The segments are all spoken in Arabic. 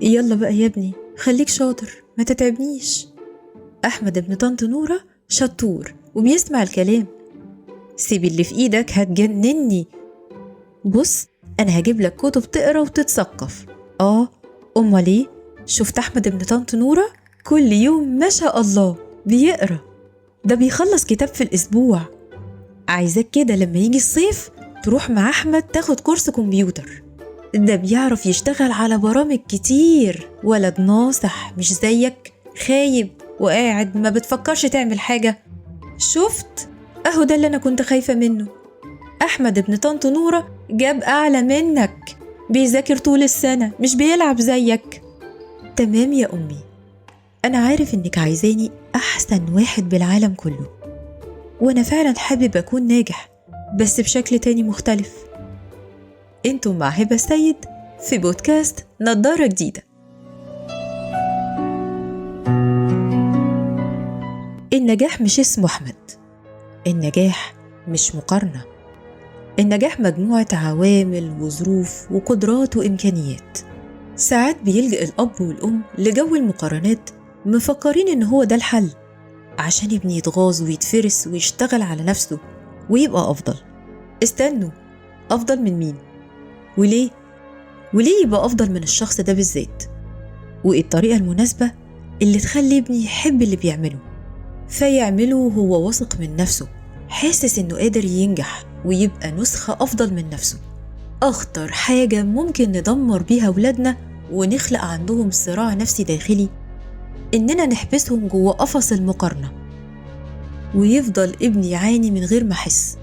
يلا بقى يا ابني، خليك شاطر ما تتعبنيش. أحمد ابن طنط نورة شطور وبيسمع الكلام. سيب اللي في إيدك هتجنني. بص، أنا هجيب لك كتب تقرا وتتثقف. أمال إيه؟ شفت أحمد ابن طنط نورة كل يوم ما شاء الله بيقرا، ده بيخلص كتاب في الأسبوع. عايزاك كده لما يجي الصيف تروح مع أحمد تاخد كورس كمبيوتر، ده بيعرف يشتغل على برامج كتير. ولد ناصح مش زيك خايب وقاعد ما بتفكرش تعمل حاجة. شفت؟ أهو ده اللي أنا كنت خايفة منه. أحمد ابن طنط نورة جاب أعلى منك، بيذاكر طول السنة مش بيلعب زيك. تمام يا أمي، أنا عارف إنك عايزاني أحسن واحد بالعالم كله، وأنا فعلا حابب أكون ناجح بس بشكل تاني مختلف. انتم مع هبة السيد في بودكاست نضارة جديدة. النجاح مش اسمه أحمد، النجاح مش مقارنة، النجاح مجموعة عوامل وظروف وقدرات وإمكانيات. ساعات بيلجأ الأب والأم لجو المقارنات، مفكرين إن هو ده الحل عشان ابني يتغاظ ويتفرس ويشتغل على نفسه ويبقى أفضل. استنوا، أفضل من مين؟ وليه؟ وليه يبقى أفضل من الشخص ده بالذات؟ وإيه الطريقة المناسبة اللي تخلي ابني يحب اللي بيعمله فيعمله وهو واثق من نفسه، حاسس إنه قادر ينجح ويبقى نسخة أفضل من نفسه؟ أخطر حاجة ممكن ندمر بيها ولادنا ونخلق عندهم صراع نفسي داخلي، إننا نحبسهم جوه قفص المقارنة، ويفضل ابني يعاني من غير ما أحس،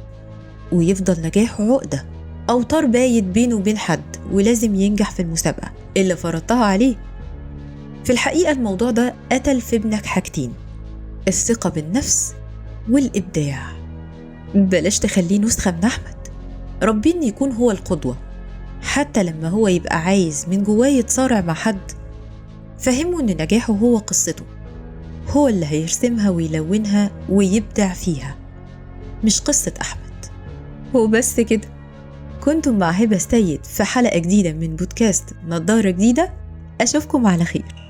ويفضل نجاحه عقدة أو طار بايت بينه وبين حد ولازم ينجح في المسابقة اللي فرضتها عليه. في الحقيقة الموضوع ده قتل في ابنك حاجتين: الثقة بالنفس والإبداع. بلاش تخليه نسخة من أحمد، ربي إن يكون هو القدوة، حتى لما هو يبقى عايز من جواه يتصارع مع حد فهمه إن نجاحه هو قصته، هو اللي هيرسمها ويلونها ويبدع فيها، مش قصة أحمد. وبس كده. كنتم مع هبة السيد في حلقة جديدة من بودكاست نضارة جديدة. أشوفكم على خير.